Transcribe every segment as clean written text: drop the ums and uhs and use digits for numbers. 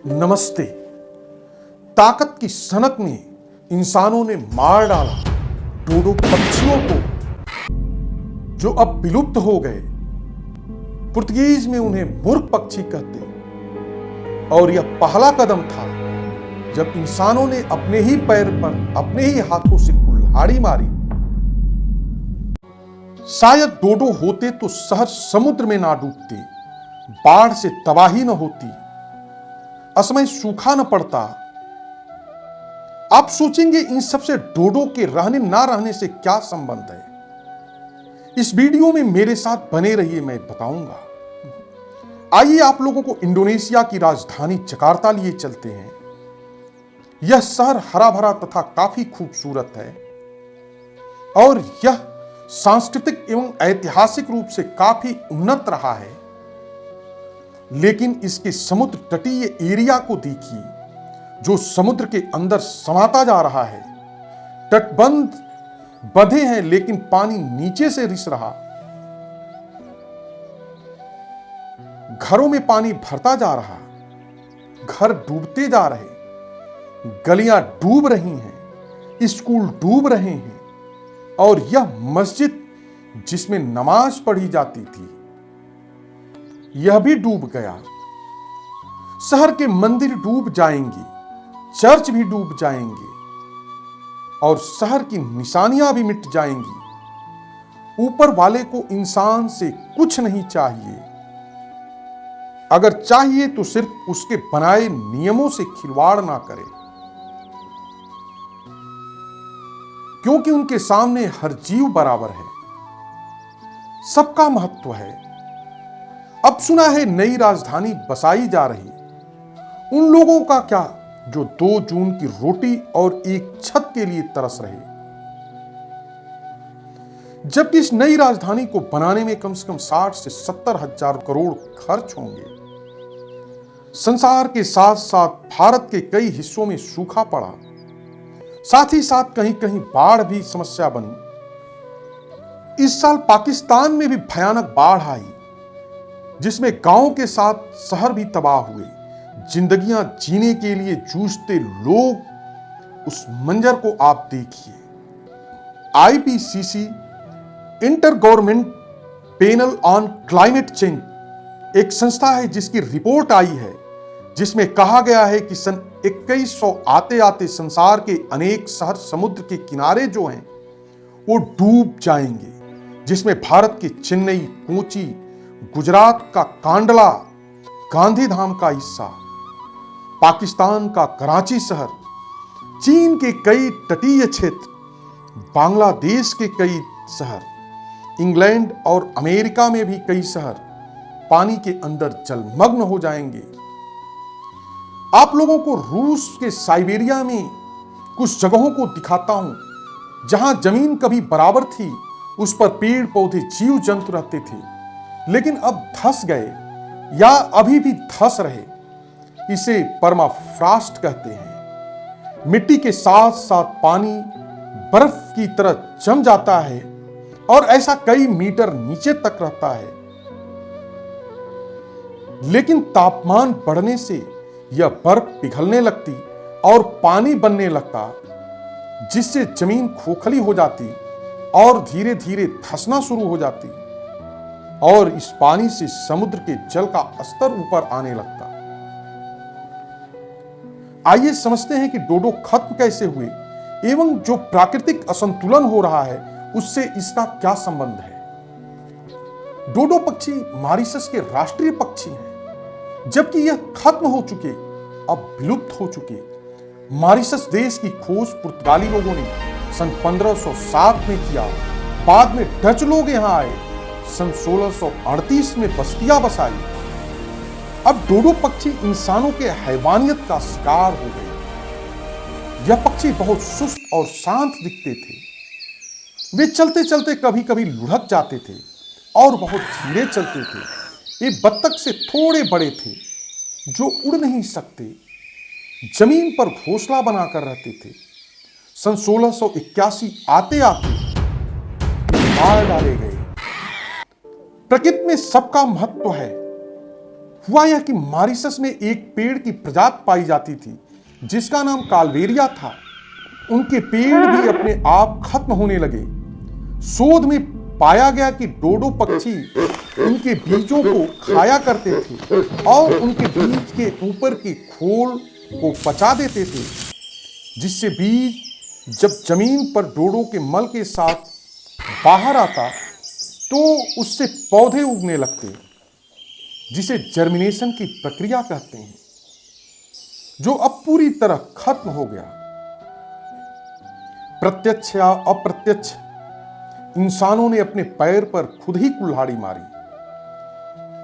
नमस्ते। ताकत की सनक में इंसानों ने मार डाला डोडो पक्षियों को, जो अब विलुप्त हो गए। पुर्तगीज में उन्हें मूर्ख पक्षी कहते, और यह पहला कदम था जब इंसानों ने अपने ही पैर पर अपने ही हाथों से कुल्हाड़ी मारी। शायद डोडो होते तो शहर समुद्र में ना डूबते, बाढ़ से तबाही न होती, असमय सूखा न पड़ता। आप सोचेंगे इन सब से डोडो के रहने ना रहने से क्या संबंध है। इस वीडियो में मेरे साथ बने रहिए, मैं बताऊंगा। आइए आप लोगों को इंडोनेशिया की राजधानी जकार्ता लिए चलते हैं। यह शहर हरा भरा तथा काफी खूबसूरत है और यह सांस्कृतिक एवं ऐतिहासिक रूप से काफी उन्नत रहा है। लेकिन इसके समुद्र तटीय एरिया को देखिए, जो समुद्र के अंदर समाता जा रहा है। तटबंध बंधे हैं लेकिन पानी नीचे से रिस रहा। घरों में पानी भरता जा रहा, घर डूबते जा रहे, गलियां डूब रही हैं, स्कूल डूब रहे हैं और यह मस्जिद जिसमें नमाज पढ़ी जाती थी यह भी डूब गया। शहर के मंदिर डूब जाएंगे, चर्च भी डूब जाएंगे और शहर की निशानियां भी मिट जाएंगी। ऊपर वाले को इंसान से कुछ नहीं चाहिए। अगर चाहिए तो सिर्फ उसके बनाए नियमों से खिलवाड़ ना करे, क्योंकि उनके सामने हर जीव बराबर है, सबका महत्व है। अब सुना है नई राजधानी बसाई जा रही। उन लोगों का क्या जो 2 जून की रोटी और एक छत के लिए तरस रहे, जबकि इस नई राजधानी को बनाने में कम से कम 60 से 70 हजार करोड़ खर्च होंगे। संसार के साथ साथ भारत के कई हिस्सों में सूखा पड़ा, साथ ही साथ कहीं कहीं बाढ़ भी समस्या बनी। इस साल पाकिस्तान में भी भयानक बाढ़ आई, जिसमें गांव के साथ शहर भी तबाह हुए। जिंदगियां जीने के लिए जूझते लोग, उस मंजर को आप देखिए। IPCC inter government panel on climate change एक संस्था है जिसकी रिपोर्ट आई है, जिसमें कहा गया है कि सन 2100 आते आते संसार के अनेक शहर समुद्र के किनारे जो हैं वो डूब जाएंगे, जिसमें भारत के चेन्नई, कोची, गुजरात का कांडला, गांधीधाम का हिस्सा, पाकिस्तान का कराची शहर, चीन के कई तटीय क्षेत्र, बांग्लादेश के कई शहर, इंग्लैंड और अमेरिका में भी कई शहर पानी के अंदर जलमग्न हो जाएंगे। आप लोगों को रूस के साइबेरिया में कुछ जगहों को दिखाता हूं, जहां जमीन कभी बराबर थी, उस पर पेड़ पौधे जीव जंतु रहते थे, लेकिन अब धंस गए या अभी भी धंस रहे। इसे परमाफ्रॉस्ट कहते हैं। मिट्टी के साथ साथ पानी बर्फ की तरह जम जाता है और ऐसा कई मीटर नीचे तक रहता है। लेकिन तापमान बढ़ने से यह बर्फ पिघलने लगती और पानी बनने लगता, जिससे जमीन खोखली हो जाती और धीरे धीरे धंसना शुरू हो जाती और इस पानी से समुद्र के जल का स्तर ऊपर आने लगता। आइए समझते हैं कि डोडो खत्म कैसे हुए एवं जो प्राकृतिक असंतुलन हो रहा है उससे इसका क्या संबंध है। डोडो पक्षी मॉरिशस के राष्ट्रीय पक्षी हैं, जबकि यह खत्म हो चुके, अब विलुप्त हो चुके। मॉरिशस देश की खोज पुर्तगाली लोगों ने सन 1507 में किया। बाद में डच लोग यहां आए, सन 1638 में बस्तियां बसाई। अब डोडो पक्षी इंसानों के हैवानियत का शिकार हो गए। यह पक्षी बहुत सुस्त और शांत दिखते थे। वे चलते चलते कभी कभी लुढ़क जाते थे और बहुत धीरे चलते थे। ये बत्तख से थोड़े बड़े थे, जो उड़ नहीं सकते, जमीन पर घोंसला बनाकर रहते थे। सन 1681 आते आते मार डाले गए। प्रकृति में सबका महत्व है, हुआ यह कि मॉरिशस में एक पेड़ की प्रजाति पाई जाती थी जिसका नाम काल्वेरिया था। उनके पेड़ भी अपने आप खत्म होने लगे। शोध में पाया गया कि डोडो पक्षी उनके बीजों को खाया करते थे और उनके बीज के ऊपर की खोल को पचा देते थे, जिससे बीज जब जमीन पर डोडो के मल के साथ बाहर आता तो उससे पौधे उगने लगते, जिसे जर्मिनेशन की प्रक्रिया कहते हैं, जो अब पूरी तरह खत्म हो गया। प्रत्यक्ष या अप्रत्यक्ष इंसानों ने अपने पैर पर खुद ही कुल्हाड़ी मारी,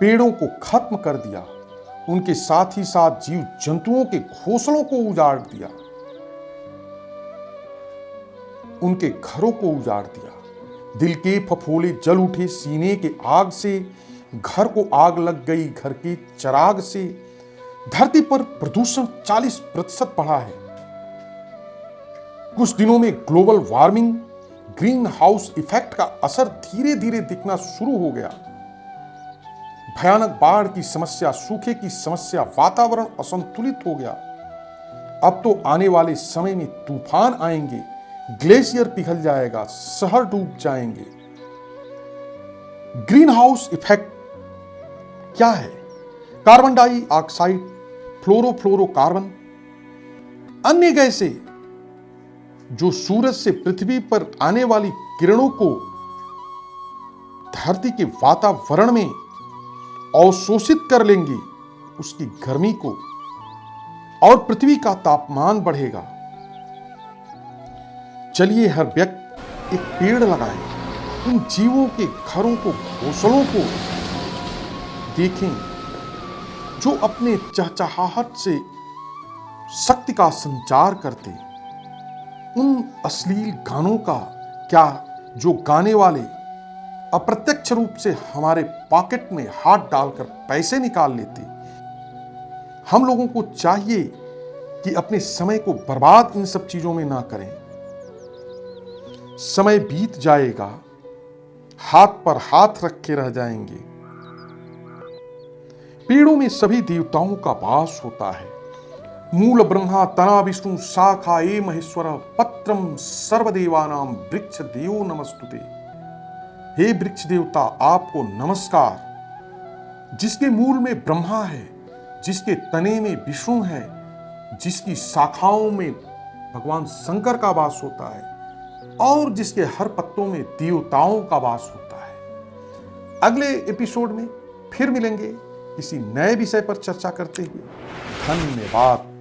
पेड़ों को खत्म कर दिया, उनके साथ ही साथ जीव जंतुओं के घोंसलों को उजाड़ दिया, उनके घरों को उजाड़ दिया। दिल के फफोले जल उठे सीने के आग से, घर को आग लग गई घर के चिराग से। धरती पर प्रदूषण 40% बढ़ा है। कुछ दिनों में global warming, green house effect का असर धीरे धीरे दिखना शुरू हो गया। भयानक बाढ़ की समस्या, सूखे की समस्या, वातावरण असंतुलित हो गया। अब तो आने वाले समय में तूफान आएंगे, ग्लेशियर पिघल जाएगा, शहर डूब जाएंगे। ग्रीन हाउस इफेक्ट क्या है? कार्बन डाइऑक्साइड, फ्लोरोफ्लोरोकार्बन, अन्य गैसें जो सूरज से पृथ्वी पर आने वाली किरणों को धरती के वातावरण में अवशोषित कर लेंगी, उसकी गर्मी को, और पृथ्वी का तापमान बढ़ेगा। चलिए हर व्यक्ति एक पेड़ लगाए, उन जीवों के घरों को, घोंसलों को देखें जो अपने चहचहाहट से शक्ति का संचार करते। उन अश्लील गानों का क्या जो गाने वाले अप्रत्यक्ष रूप से हमारे पॉकेट में हाथ डालकर पैसे निकाल लेते। हम लोगों को चाहिए कि अपने समय को बर्बाद इन सब चीजों में ना करें। समय बीत जाएगा, हाथ पर हाथ रखे रह जाएंगे। पेड़ों में सभी देवताओं का वास होता है। मूल ब्रह्मा, तना विष्णु, शाखा ए महेश्वर, पत्रम सर्वदेवानां वृक्ष देवो नमस्तुते। हे वृक्ष देवता, आपको नमस्कार। जिसके मूल में ब्रह्मा है, जिसके तने में विष्णु है, जिसकी शाखाओं में भगवान शंकर का वास होता है और जिसके हर पत्तों में देवताओं का वास होता है। अगले एपिसोड में फिर मिलेंगे किसी नए विषय पर चर्चा करते हुए। धन्यवाद।